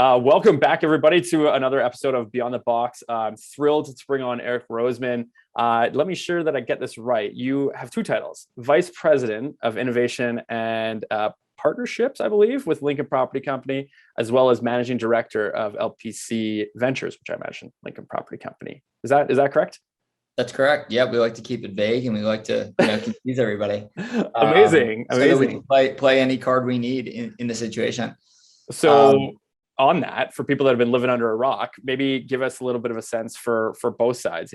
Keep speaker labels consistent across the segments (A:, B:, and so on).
A: Welcome back, everybody, to another episode of Beyond the Box. I'm thrilled to bring on Eric Roseman. Let me sure that I get this right. You have two titles: Vice President of Innovation and Partnerships, I believe, with Lincoln Property Company, as well as Managing Director of LPC Ventures, which I imagine Lincoln Property Company. Is that correct?
B: That's correct. Yeah, we like to keep it vague and we like to confuse everybody.
A: Amazing.
B: So that we can play any card we need in the situation.
A: So on that, for people that have been living under a rock, maybe give us a little bit of a sense for both sides.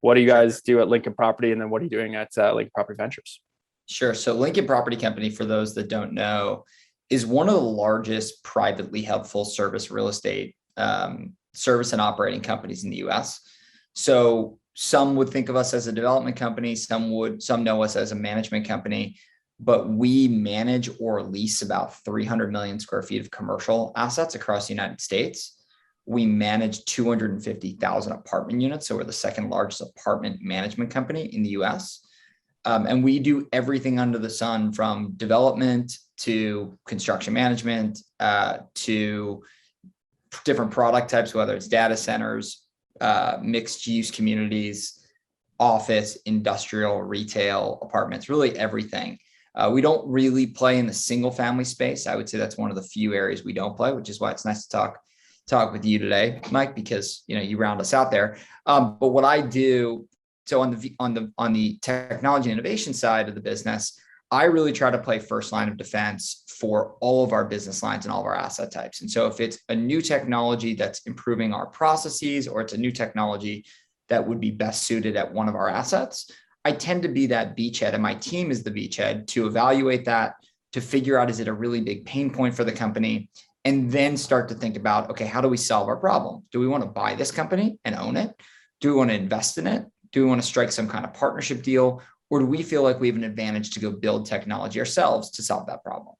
A: What do you guys do at Lincoln Property, and then what are you doing at Lincoln Property Ventures?
B: Sure. So Lincoln Property Company, for those that don't know, is one of the largest privately held full service real estate service and operating companies in the US. So some would think of us as a development company, some know us as a management company, but we manage or lease about 300 million square feet of commercial assets across the United States. We manage 250,000 apartment units. So we're the second largest apartment management company in the US. And we do everything under the sun, from development to construction management, to different product types, whether it's data centers, mixed use communities, office, industrial, retail, apartments, really everything. We don't really play in the single family space. I would say that's one of the few areas we don't play, which is why it's nice to talk with you today, Mike, because you round us out there. But what I do, so on the technology and innovation side of the business, I really try to play first line of defense for all of our business lines and all of our asset types. And so if it's a new technology that's improving our processes, or it's a new technology that would be best suited at one of our assets, I tend to be that beachhead, and my team is the beachhead to evaluate that, to figure out, is it a really big pain point for the company? And then start to think about, okay, how do we solve our problem? Do we want to buy this company and own it? Do we want to invest in it? Do we want to strike some kind of partnership deal? Or do we feel like we have an advantage to go build technology ourselves to solve that problem?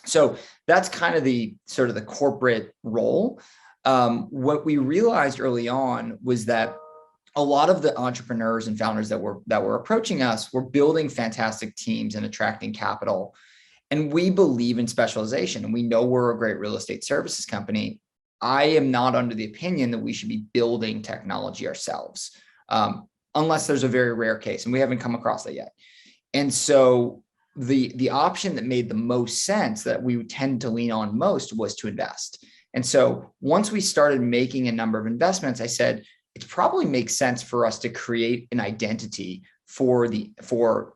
B: So that's kind of the sort of the corporate role. What we realized early on was that a lot of the entrepreneurs and founders that were approaching us were building fantastic teams and attracting capital. And we believe in specialization, and we know we're a great real estate services company. I am not under the opinion that we should be building technology ourselves, unless there's a very rare case, and we haven't come across that yet. And so the option that made the most sense, that we tend to lean on most, was to invest. And so once we started making a number of investments, I said, it probably makes sense for us to create an identity for the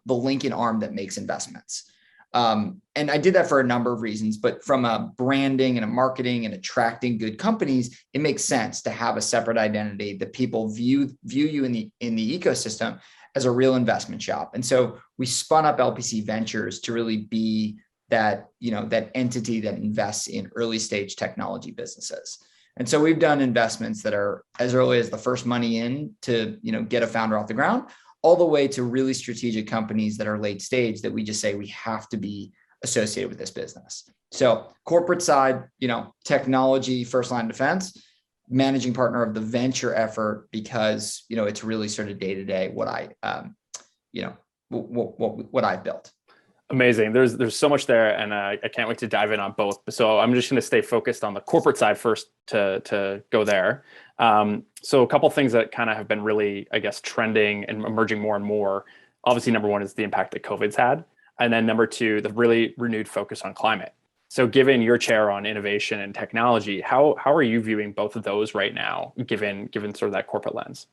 B: Lincoln arm that makes investments. And I did that for a number of reasons, but from a branding and a marketing and attracting good companies, it makes sense to have a separate identity that people view you in the ecosystem as a real investment shop. And so we spun up LPC Ventures to really be that entity that invests in early stage technology businesses. And so we've done investments that are as early as the first money in to get a founder off the ground, all the way to really strategic companies that are late stage that we just say we have to be associated with this business. So corporate side, technology, first line defense, managing partner of the venture effort, because it's really sort of day to day what I've built.
A: Amazing. There's so much there, and I can't wait to dive in on both. So I'm just going to stay focused on the corporate side first to go there. So a couple of things that kind of have been really, I guess, trending and emerging more and more. Obviously, number one is the impact that COVID's had, and then number two, the really renewed focus on climate. So given your chair on innovation and technology, how are you viewing both of those right now, given sort of that corporate lens?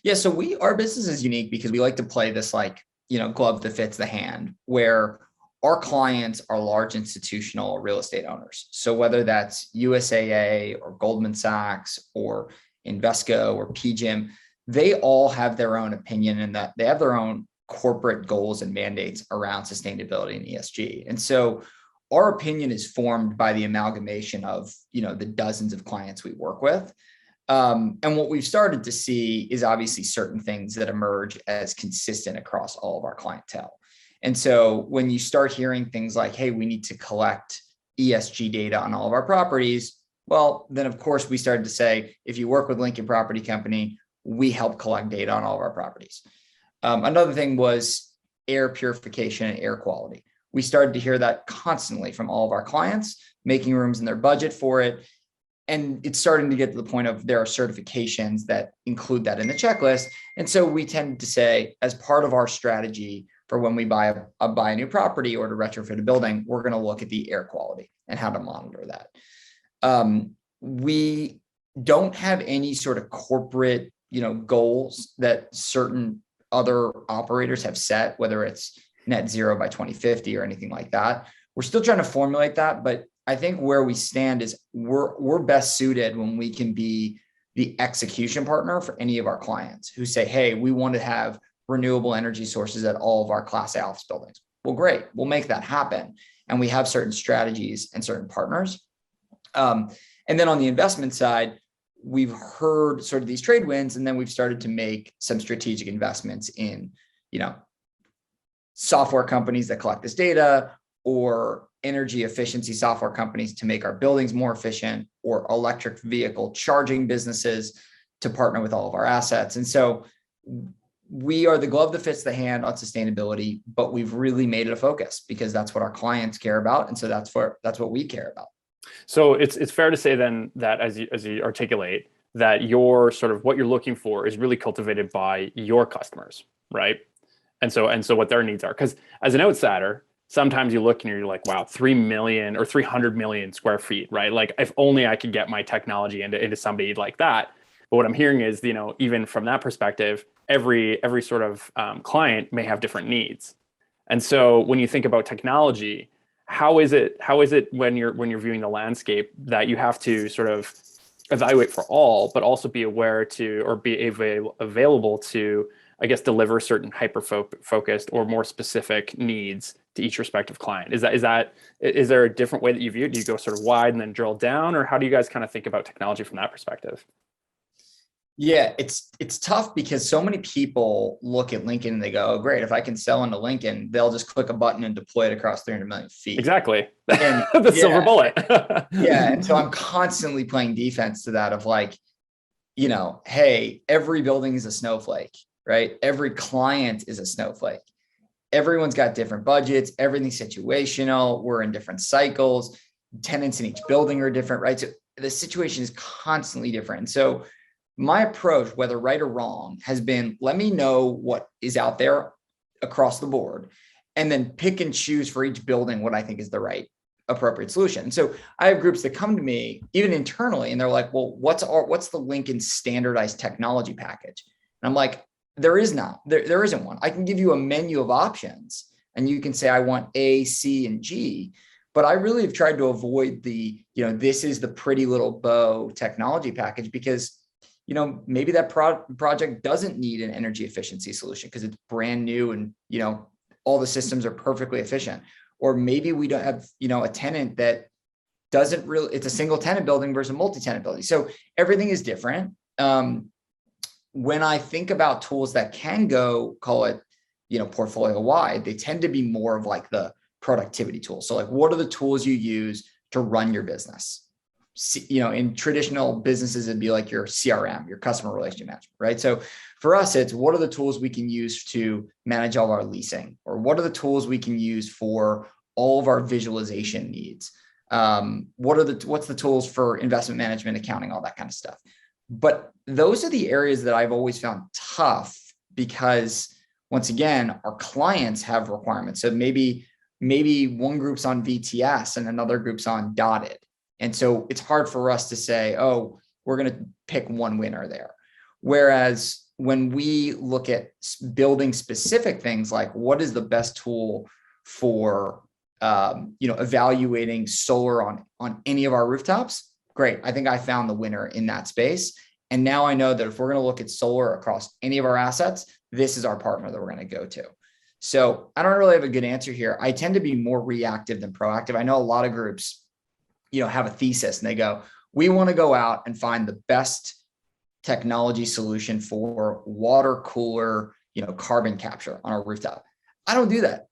B: Yeah, so our business is unique because we like to play this glove that fits the hand, where our clients are large institutional real estate owners. So whether that's USAA or Goldman Sachs or Invesco or PGIM, they all have their own opinion, and that they have their own corporate goals and mandates around sustainability and ESG. And so our opinion is formed by the amalgamation of, the dozens of clients we work with. And what we've started to see is obviously certain things that emerge as consistent across all of our clientele. And so when you start hearing things like, hey, we need to collect ESG data on all of our properties, well, then of course we started to say, if you work with Lincoln Property Company, we help collect data on all of our properties. Another thing was air purification and air quality. we started to hear that constantly from all of our clients, making rooms in their budget for it. And it's starting to get to the point of there are certifications that include that in the checklist. And so we tend to say, as part of our strategy for when we buy a new property or to retrofit a building, we're going to look at the air quality and how to monitor that. We don't have any sort of corporate, goals that certain other operators have set, whether it's net zero by 2050 or anything like that. We're still trying to formulate that, but I think where we stand is we're best suited when we can be the execution partner for any of our clients who say, hey, we want to have renewable energy sources at all of our Class A office buildings. Well, great, we'll make that happen. And we have certain strategies and certain partners. And then on the investment side, we've heard sort of these trade wins, and then we've started to make some strategic investments in, software companies that collect this data, or energy efficiency software companies to make our buildings more efficient, or electric vehicle charging businesses to partner with all of our assets. And so we are the glove that fits the hand on sustainability, but we've really made it a focus because that's what our clients care about. And so that's what we care about.
A: So it's fair to say then that as you articulate, that your sort of what you're looking for is really cultivated by your customers, right? And so what their needs are. Because as an outsider, sometimes you look and you're like, wow, 3 million or 300 million square feet, right? Like if only I could get my technology into somebody like that. But what I'm hearing is, even from that perspective, every sort of client may have different needs. And so when you think about technology, how is it when you're viewing the landscape that you have to sort of evaluate for all, but also be aware to, or be available to, I guess, deliver certain hyper-focused or more specific needs to each respective client? Is there a different way that you view it? Do you go sort of wide and then drill down, or how do you guys kind of think about technology from that perspective?
B: Yeah, it's tough because so many people look at Lincoln and they go, oh, great, if I can sell into Lincoln, they'll just click a button and deploy it across 300 million feet.
A: Exactly. The silver bullet.
B: Yeah. And so I'm constantly playing defense to that of like, hey, every building is a snowflake, right? Every client is a snowflake. Everyone's got different budgets. Everything's situational. We're in different cycles. Tenants in each building are different, right? So the situation is constantly different. And so my approach, whether right or wrong, has been, let me know what is out there across the board, and then pick and choose for each building what I think is the right appropriate solution. So I have groups that come to me, even internally, and they're like, well, what's the Lincoln standardized technology package? And I'm like, there isn't one. I can give you a menu of options and you can say, I want A, C, and G. But I really have tried to avoid the, this is the pretty little bow technology package because maybe that project doesn't need an energy efficiency solution because it's brand new and, all the systems are perfectly efficient. Or maybe we don't have, a tenant that doesn't really, it's a single tenant building versus a multi-tenant building. So everything is different. When I think about tools that can go, call it, portfolio wide, they tend to be more of like the productivity tools. So like, what are the tools you use to run your business? In traditional businesses, it'd be like your CRM, your customer relationship management, right? So for us, it's what are the tools we can use to manage all of our leasing, or what are the tools we can use for all of our visualization needs? What's the tools for investment management, accounting, all that kind of stuff. But those are the areas that I've always found tough because once again, our clients have requirements. So maybe one group's on VTS and another group's on dotted. And so it's hard for us to say, oh, we're going to pick one winner there. Whereas when we look at building specific things like what is the best tool for, evaluating solar on any of our rooftops, great. I think I found the winner in that space. And now I know that if we're going to look at solar across any of our assets, this is our partner that we're going to go to. So I don't really have a good answer here. I tend to be more reactive than proactive. I know a lot of groups have a thesis and they go, we want to go out and find the best technology solution for water cooler, carbon capture on our rooftop. I don't do that.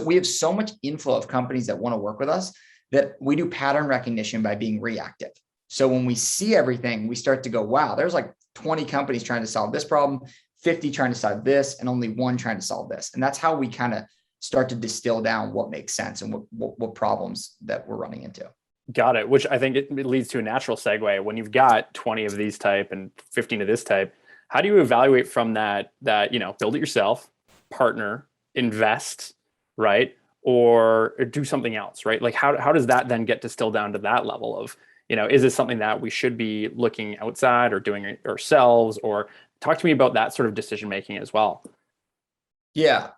B: We have so much inflow of companies that want to work with us that we do pattern recognition by being reactive. So when we see everything, we start to go, wow, there's like 20 companies trying to solve this problem, 50 trying to solve this, and only one trying to solve this. And that's how we kind of start to distill down what makes sense and what problems that we're running into.
A: Got it. Which I think it leads to a natural segue. When you've got 20 of these type and 15 of this type, how do you evaluate from that, build it yourself, partner, invest, right? Or do something else, right? Like how does that then get distilled down to that level of, is this something that we should be looking outside or doing it ourselves? Or talk to me about that sort of decision making as well.
B: Yeah.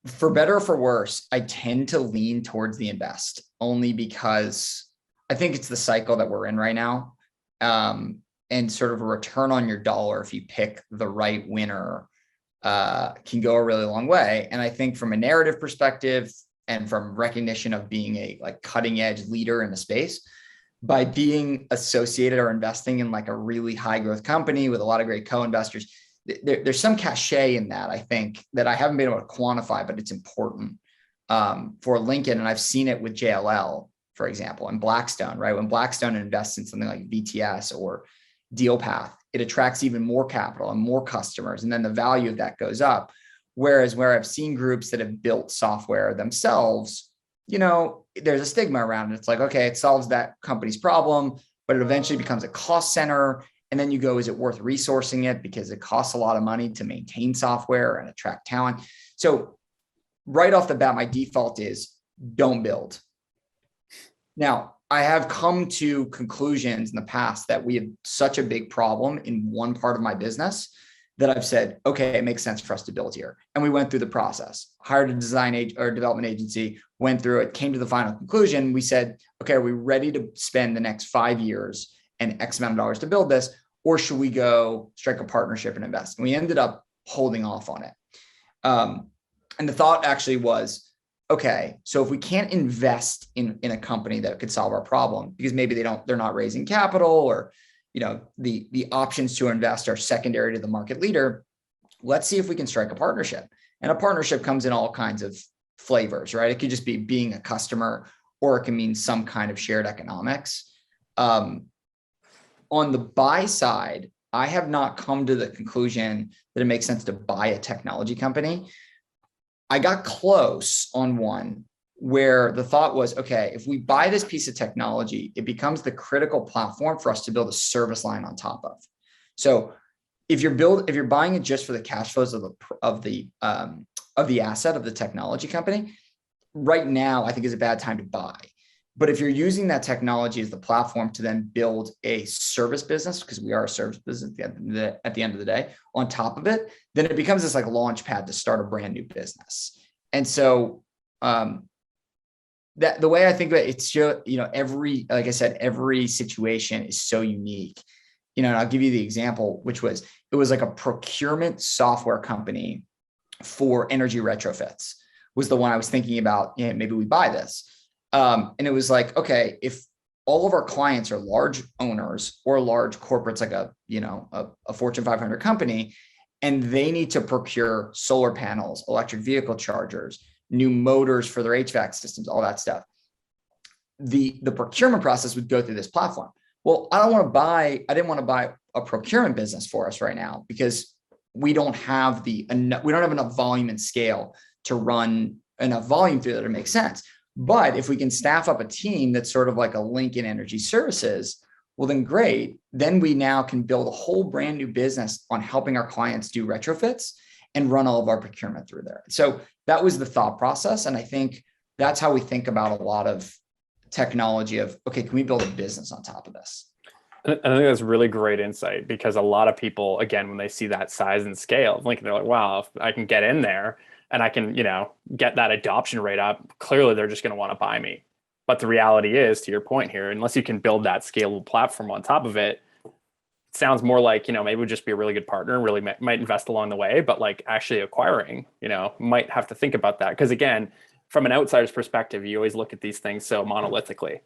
B: For better or for worse, I tend to lean towards the invest, only because I think it's the cycle that we're in right now. And sort of a return on your dollar, if you pick the right winner, can go a really long way. And I think from a narrative perspective and from recognition of being a like cutting edge leader in the space, by being associated or investing in like a really high growth company with a lot of great co-investors, there's some cachet in that, I think, that I haven't been able to quantify, but it's important for Lincoln. And I've seen it with JLL, for example, and Blackstone, right? When Blackstone invests in something like VTS or DealPath, it attracts even more capital and more customers. And then the value of that goes up. Whereas where I've seen groups that have built software themselves, there's a stigma around it. It's like, okay, it solves that company's problem, but it eventually becomes a cost center. And then you go, is it worth resourcing it? Because it costs a lot of money to maintain software and attract talent. So right off the bat, my default is don't build. Now, I have come to conclusions in the past that we have such a big problem in one part of my business that I've said, okay, it makes sense for us to build here. And we went through the process, hired a design or development agency, went through it, came to the final conclusion. We said, okay, are we ready to spend the next 5 years and X amount of dollars to build this? Or should we go strike a partnership and invest? And we ended up holding off on it. And the thought actually was, okay, so if we can't invest in a company that could solve our problem, because maybe they're not raising capital, or the options to invest are secondary to the market leader, let's see if we can strike a partnership. And a partnership comes in all kinds of flavors, right? It could just be being a customer, or it can mean some kind of shared economics. On the buy side, I have not come to the conclusion that it makes sense to buy a technology company. I got close on one where the thought was, okay, if we buy this piece of technology, it becomes the critical platform for us to build a service line on top of. So if you're buying it just for the cash flows of the asset of the technology company, right now I think is a bad time to buy. But if you're using that technology as the platform to then build a service business, because we are a service business at the end of the day, on top of it, then it becomes this like launch pad to start a brand new business. And so that the way I think of it, it's just, like I said, every situation is so unique. And I'll give you the example, it was like a procurement software company for energy retrofits was the one I was thinking about. Maybe we buy this. And it was like, okay, if all of our clients are large owners or large corporates, like a Fortune 500 company, and they need to procure solar panels, electric vehicle chargers, new motors for their HVAC systems, all that stuff, the procurement process would go through this platform. Well, I didn't want to buy a procurement business for us right now, because we don't have enough volume and scale to run enough volume through that to make sense. But if we can staff up a team that's sort of like a Lincoln Energy Services, well, then great. Then we now can build a whole brand new business on helping our clients do retrofits and run all of our procurement through there. So that was the thought process. And I think that's how we think about a lot of technology of, okay, can we build a business on top of this?
A: I think that's really great insight, because a lot of people, again, when they see that size and scale of Lincoln, they're like, wow, if I can get in there and I can, get that adoption rate up, clearly they're just going to want to buy me. But the reality is, to your point here, unless you can build that scalable platform on top of it, it sounds more like, maybe we'd just be a really good partner, really might invest along the way, but like actually acquiring, might have to think about that. Because again, from an outsider's perspective, you always look at these things so monolithically,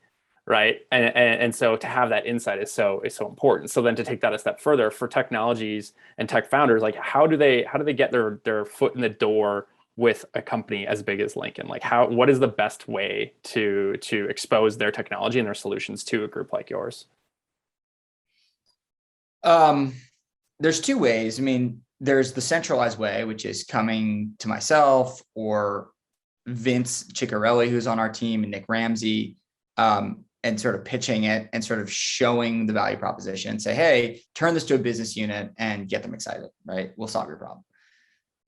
A: right? And so to have that insight is so important. So then to take that a step further for technologies and tech founders, like how do they get their foot in the door with a company as big as Lincoln? Like what is the best way to expose their technology and their solutions to a group like yours?
B: There's two ways. I mean, there's the centralized way, which is coming to myself or Vince Ciccarelli, who's on our team, and Nick Ramsey, and sort of pitching it and sort of showing the value proposition and say, hey, turn this to a business unit and get them excited, right? We'll solve your problem.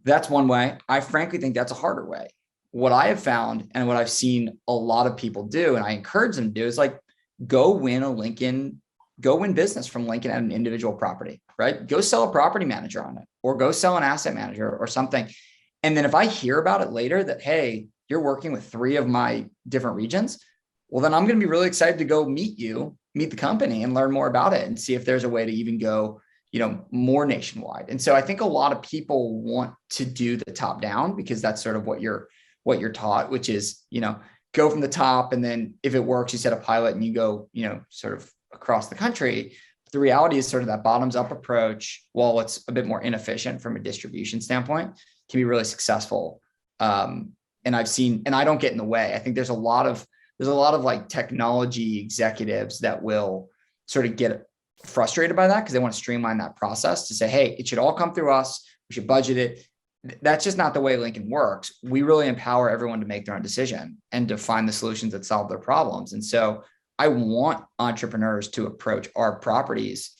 B: That's one way. I frankly think that's a harder way. What I have found and what I've seen a lot of people do, and I encourage them to do, is like, go win business from Lincoln at an individual property, right? Go sell a property manager on it, or go sell an asset manager or something. And then if I hear about it later that, hey, you're working with 3 of my different regions, well, then I'm going to be really excited to go meet the company and learn more about it and see if there's a way to even go, more nationwide. And so I think a lot of people want to do the top down because that's sort of what you're taught, which is, go from the top. And then if it works, you set a pilot and you go, sort of across the country. The reality is sort of that bottoms up approach, while it's a bit more inefficient from a distribution standpoint, can be really successful. And I've seen, and I don't get in the way. I think there's a lot of like technology executives that will sort of get frustrated by that because they want to streamline that process to say, hey, it should all come through us. We should budget it. That's just not the way Lincoln works. We really empower everyone to make their own decision and to find the solutions that solve their problems. And so I want entrepreneurs to approach our properties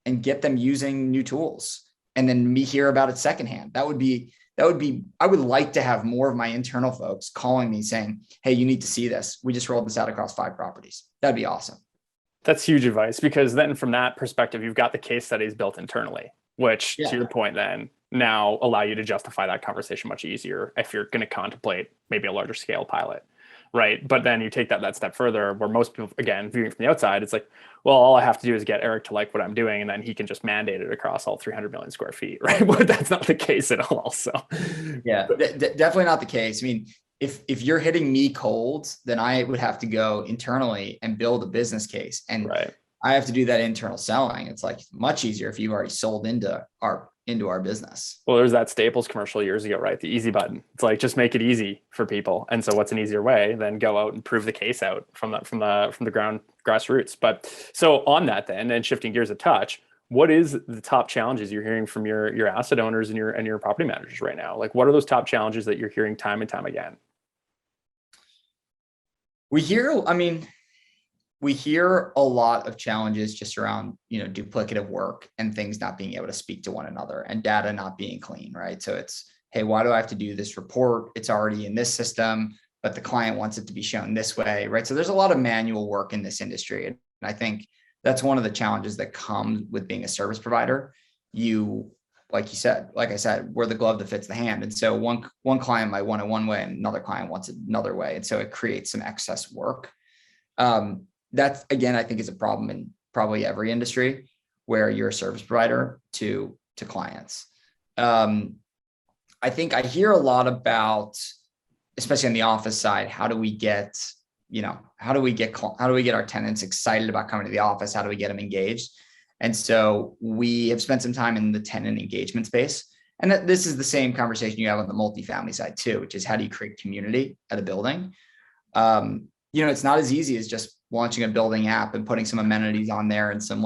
B: and get them using new tools, and then me hear about it secondhand. I would like to have more of my internal folks calling me saying, hey, you need to see this. We just rolled this out across 5 properties. That'd be awesome.
A: That's huge advice, because then from that perspective, you've got the case studies built internally, which to your point then now allow you to justify that conversation much easier if you're going to contemplate maybe a larger scale pilot. Right. But then you take that step further, where most people, again, viewing from the outside, it's like, well, all I have to do is get Eric to like what I'm doing, and then he can just mandate it across all 300 million square feet. Right. But that's not the case at all. So
B: definitely not the case. I mean, if you're hitting me cold, then I would have to go internally and build a business case. And I have to do that internal selling. It's like much easier if you've already sold into our business.
A: Well, there's that Staples commercial years ago, right? The easy button. It's like, just make it easy for people. And so what's an easier way than go out and prove the case out from the ground grassroots. But so on that then, and shifting gears a touch, what is the top challenges you're hearing from your asset owners and your property managers right now? Like, what are those top challenges that you're hearing time and time again?
B: We hear a lot of challenges just around, duplicative work and things not being able to speak to one another and data not being clean, right? So it's, hey, why do I have to do this report? It's already in this system, but the client wants it to be shown this way, right? So there's a lot of manual work in this industry. And I think that's one of the challenges that come with being a service provider. Like I said, we're the glove that fits the hand. And so one client might want it one way and another client wants it another way. And so it creates some excess work. That's, again, I think is a problem in probably every industry where you're a service provider to clients. I think I hear a lot about, especially on the office side, how do we get our tenants excited about coming to the office? How do we get them engaged? And so we have spent some time in the tenant engagement space. And this is the same conversation you have on the multifamily side too, which is how do you create community at a building? It's not as easy as just launching a building app and putting some amenities on there and some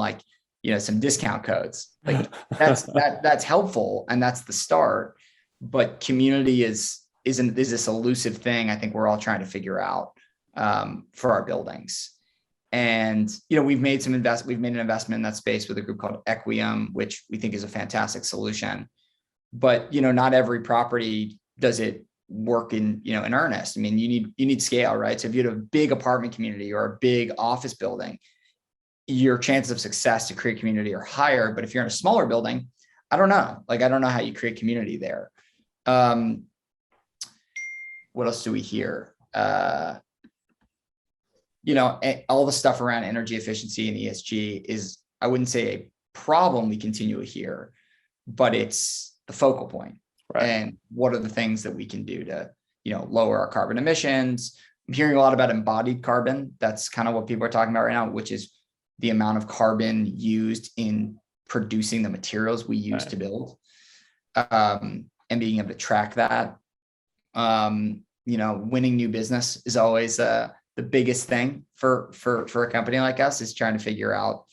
B: some discount codes. Like that's helpful and that's the start. But community is this elusive thing I think we're all trying to figure out for our buildings. And, we've made an investment in that space with a group called Equium, which we think is a fantastic solution. But, not every property does it work in earnest. I mean, you need scale, right? So if you had a big apartment community or a big office building, your chances of success to create community are higher. But if you're in a smaller building, I don't know. I don't know how you create community there. What else do we hear? All the stuff around energy efficiency and ESG is, I wouldn't say a problem we continue to hear, but it's the focal point. Right. And what are the things that we can do to, lower our carbon emissions? I'm hearing a lot about embodied carbon. That's kind of what people are talking about right now, which is the amount of carbon used in producing the materials we use to build, and being able to track that. Winning new business is always the biggest thing for a company like us, is trying to figure out,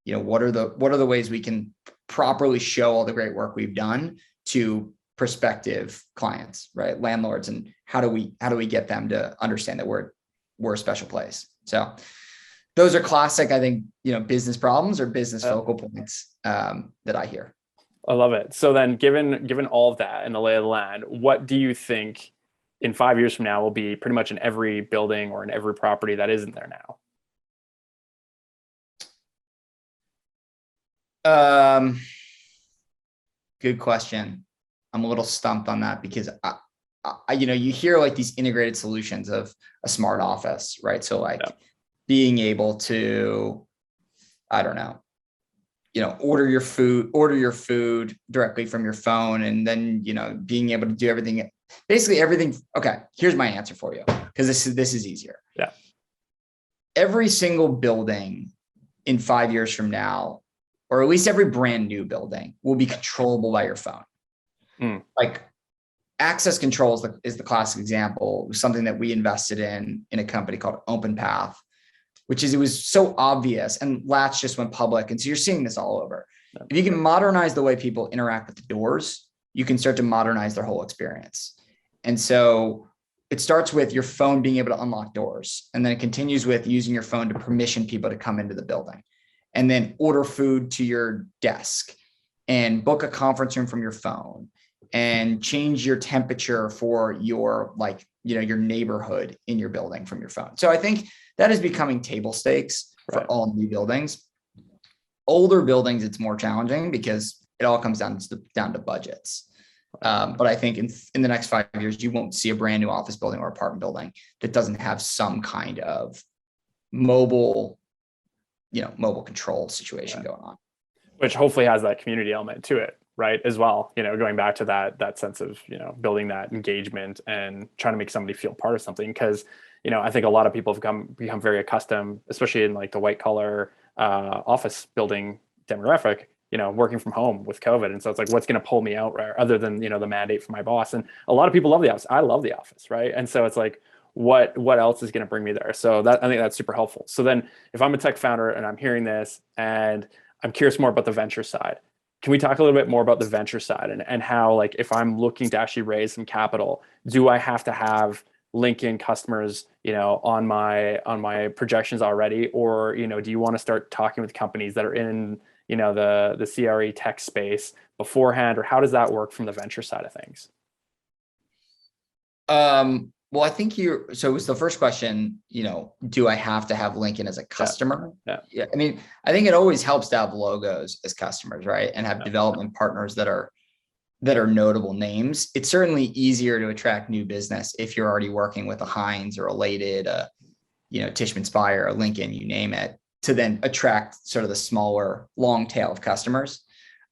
B: what are the ways we can properly show all the great work we've done to prospective clients, right? Landlords, and how do we get them to understand that we're a special place? So those are classic, I think, business problems or business focal points that I hear.
A: I love it. So then given all of that and the lay of the land, what do you think in 5 years from now will be pretty much in every building or in every property that isn't there
B: now? Good question. I'm a little stumped on that because you hear like these integrated solutions of a smart office, right? So like being able to, I don't know, order your food directly from your phone, and then, being able to do basically everything. Okay, here's my answer for you, because this is easier.
A: Yeah.
B: Every single building in 5 years from now, or at least every brand new building, will be controllable by your phone. Like access control is the classic example. It was something that we invested in a company called OpenPath, it was so obvious, and Latch just went public. And so you're seeing this all over. If you can modernize the way people interact with the doors, you can start to modernize their whole experience. And so it starts with your phone being able to unlock doors, and then it continues with using your phone to permission people to come into the building, and then order food to your desk, and book a conference room from your phone, and change your temperature for your your neighborhood in your building from your phone. So I think that is becoming table stakes for all new buildings. Older buildings, it's more challenging because it all comes down to budgets. But I think in the next 5 years, you won't see a brand new office building or apartment building that doesn't have some kind of mobile control situation going on.
A: Which hopefully has that community element to it, right? As well, going back to that sense of, building that engagement and trying to make somebody feel part of something. Because, I think a lot of people have become very accustomed, especially in like the white collar office building demographic, working from home with COVID. And so it's like, what's going to pull me out, right? Other than, the mandate from my boss. And a lot of people love the office. I love the office, right? And so it's like, what else is going to bring me there? So I think that's super helpful. So then if I'm a tech founder and I'm hearing this and I'm curious more about the venture side, can we talk a little bit more about the venture side and how, like, if I'm looking to actually raise some capital, do I have to have LinkedIn customers, on my projections already? Or, do you want to start talking with companies that are in, the CRE tech space beforehand, or how does that work from the venture side of things?
B: Well, I think so it was the first question, do I have to have LinkedIn as a customer? Yeah. I mean, I think it always helps to have logos as customers, right? And have development partners that are notable names. It's certainly easier to attract new business if you're already working with a Heinz or a Lated, Tishman Speyer, a Lincoln, you name it, to then attract sort of the smaller long tail of customers.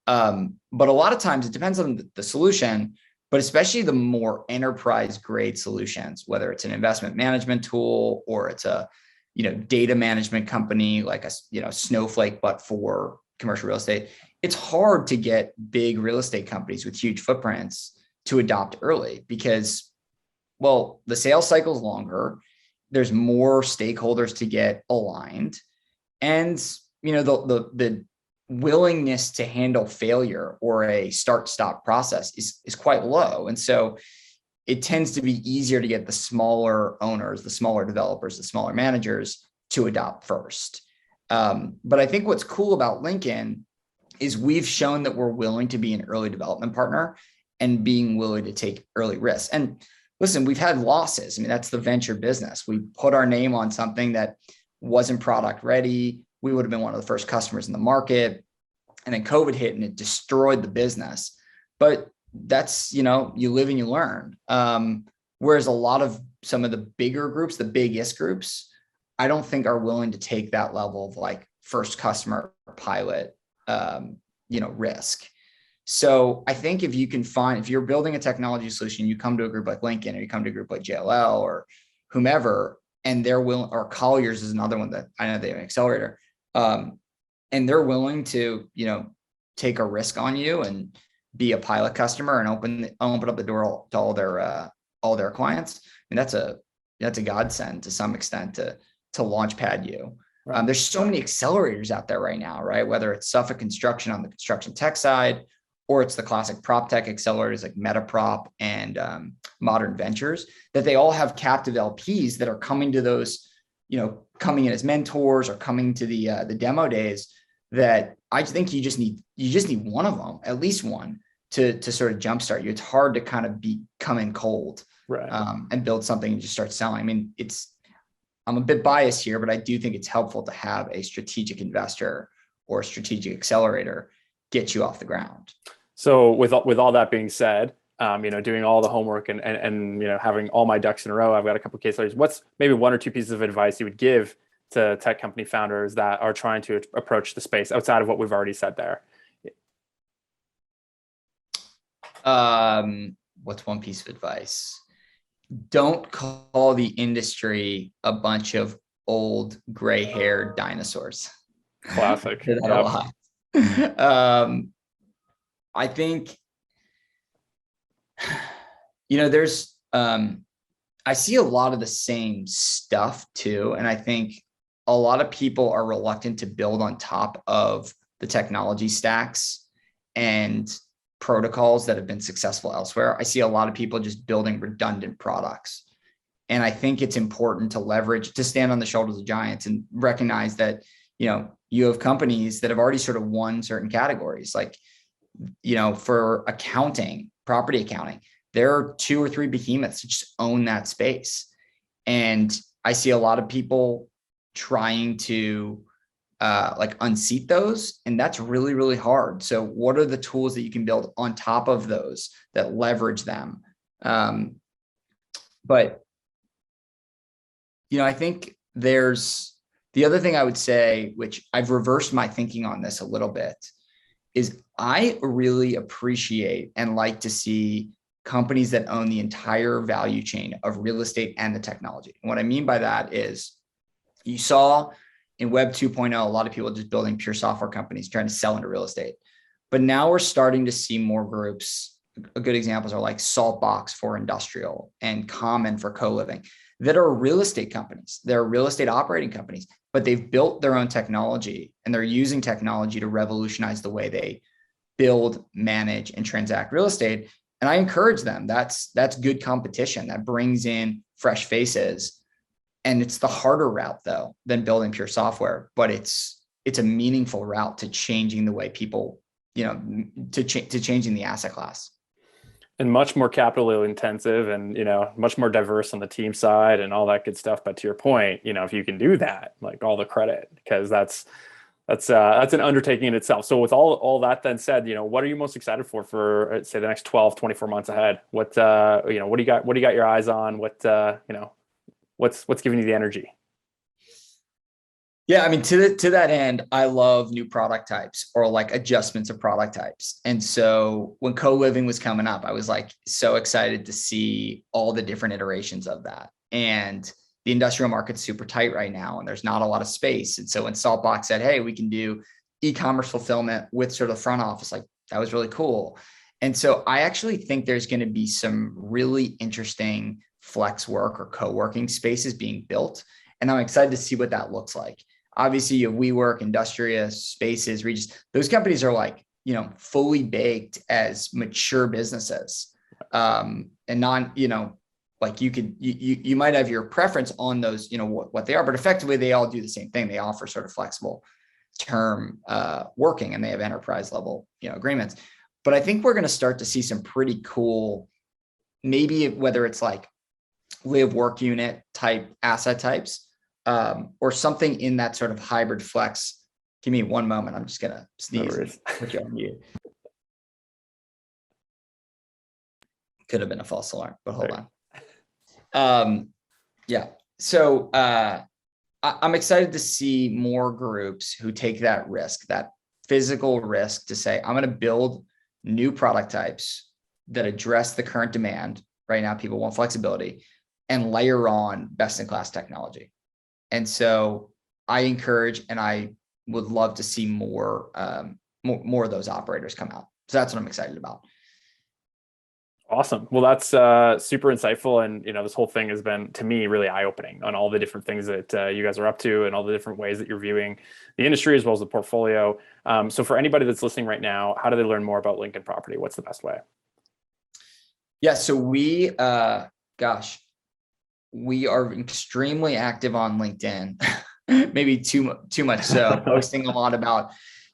B: But a lot of times it depends on the solution, but especially the more enterprise grade solutions, whether it's an investment management tool or it's a, data management company like a, Snowflake, but for commercial real estate, it's hard to get big real estate companies with huge footprints to adopt early because, well, the sales cycle is longer. There's more stakeholders to get aligned, and, the willingness to handle failure or a start-stop process is quite low. And so it tends to be easier to get the smaller owners, the smaller developers, the smaller managers to adopt first. But I think what's cool about Lincoln is we've shown that we're willing to be an early development partner and being willing to take early risks. And listen, we've had losses. I mean, that's the venture business. We put our name on something that wasn't product ready. We would have been one of the first customers in the market. And then COVID hit and it destroyed the business. But that's, you live and you learn. Whereas a lot of some of the bigger groups, the biggest groups, I don't think are willing to take that level of like first customer pilot, risk. So I think if you're building a technology solution, you come to a group like Lincoln or you come to a group like JLL or whomever, and they're willing, or Colliers is another one that I know they have an accelerator. And they're willing to, take a risk on you and be a pilot customer and open up the door to all their clients. I mean, that's a godsend to some extent to launch pad you. Right. There's so many accelerators out there right now, right? Whether it's Suffolk Construction on the construction tech side, or it's the classic prop tech accelerators like Metaprop and Modern Ventures, that they all have captive LPs that are coming to those, coming in as mentors or coming to the demo days, that I think you just need one of them, at least one, to sort of jumpstart you. It's hard to kind of come in cold,
A: right,
B: and build something and just start selling. I mean, I'm a bit biased here, but I do think it's helpful to have a strategic investor or a strategic accelerator get you off the ground.
A: So with all that being said, doing all the homework and having all my ducks in a row, I've got a couple of case studies. What's maybe one or two pieces of advice you would give to tech company founders that are trying to approach the space outside of what we've already said there?
B: What's one piece of advice? Don't call the industry a bunch of old gray-haired dinosaurs.
A: Classic.
B: A lot. I think, there's, I see a lot of the same stuff too. And I think a lot of people are reluctant to build on top of the technology stacks and protocols that have been successful elsewhere. I see a lot of people just building redundant products. And I think it's important to stand on the shoulders of giants and recognize that, you have companies that have already sort of won certain categories. Like, for accounting, property accounting, there are 2 or 3 behemoths that just own that space. And I see a lot of people trying to unseat those. And that's really, really hard. So what are the tools that you can build on top of those that leverage them? But I think there's the other thing I would say, which I've reversed my thinking on this a little bit, is I really appreciate and like to see companies that own the entire value chain of real estate and the technology. And what I mean by that is, you saw in Web 2.0, a lot of people just building pure software companies trying to sell into real estate. But now we're starting to see more groups. Good examples are like Saltbox for industrial and Common for co-living, that are real estate companies. They're real estate operating companies, but they've built their own technology and they're using technology to revolutionize the way they build, manage, and transact real estate. And I encourage them. That's good competition. That brings in fresh faces. And it's the harder route though than building pure software, but it's a meaningful route to changing the way people, to changing the asset class.
A: And much more capital intensive and, much more diverse on the team side and all that good stuff. But to your point, if you can do that, like, all the credit, because that's an undertaking in itself. So with all that then said, what are you most excited for say the next 12, 24 months ahead? What do you got your eyes on? What's giving you the energy?
B: Yeah, I mean, to that end, I love new product types or like adjustments of product types. And so when co-living was coming up, I was like so excited to see all the different iterations of that. And the industrial market's super tight right now, and there's not a lot of space. And so when Saltbox said, hey, we can do e-commerce fulfillment with sort of front office, like, that was really cool. And so I actually think there's going to be some really interesting flex work or co-working spaces being built. And I'm excited to see what that looks like. Obviously, you have WeWork, Industrious, Spaces, Regis. Those companies are like, fully baked as mature businesses, and non, like you might have your preference on those, what they are, but effectively they all do the same thing. They offer sort of flexible term working, and they have enterprise level, agreements. But I think we're going to start to see some pretty cool, maybe whether it's like live work unit type asset types, or something in that sort of hybrid flex. Give me one moment. I'm just going to sneeze and put you on mute. Could have been a false alarm, but hold on. Yeah. So I'm excited to see more groups who take that risk, that physical risk, to say, I'm going to build new product types that address the current demand. Right now, people want flexibility, and layer on best-in-class technology. And so I encourage, and I would love to see more of those operators come out. So that's what I'm excited about.
A: Awesome. Well, that's super insightful, and this whole thing has been to me really eye-opening on all the different things that you guys are up to, and all the different ways that you're viewing the industry as well as the portfolio. So, for anybody that's listening right now, how do they learn more about Lincoln Property? What's the best way?
B: Yeah, so we are extremely active on LinkedIn, maybe too much so, posting a lot about.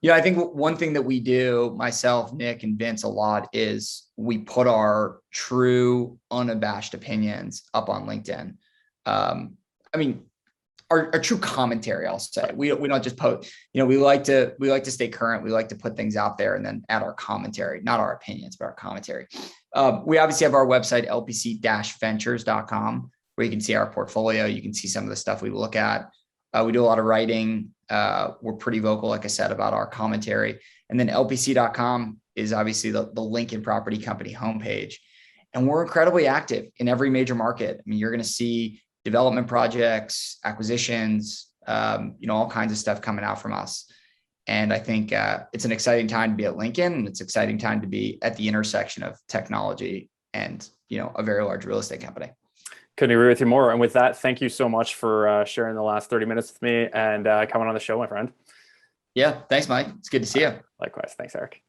B: I think one thing that we do, myself, Nick, and Vince, a lot is we put our true, unabashed opinions up on LinkedIn. I mean, our true commentary, I'll say. We don't just post. We like to stay current. We like to put things out there and then add our commentary, not our opinions, but our commentary. We obviously have our website, lpc-ventures.com, where you can see our portfolio. You can see some of the stuff we look at. We do a lot of writing. We're pretty vocal, like I said, about our commentary. And then lpc.com is obviously the Lincoln Property Company homepage. And we're incredibly active in every major market. I mean, you're going to see development projects, acquisitions, all kinds of stuff coming out from us. And I think it's an exciting time to be at Lincoln, and it's an exciting time to be at the intersection of technology and, a very large real estate company.
A: Couldn't agree with you more. And with that, thank you so much for sharing the last 30 minutes with me and coming on the show, my friend.
B: Yeah. Thanks, Mike. It's good to see you.
A: Likewise. Thanks, Eric.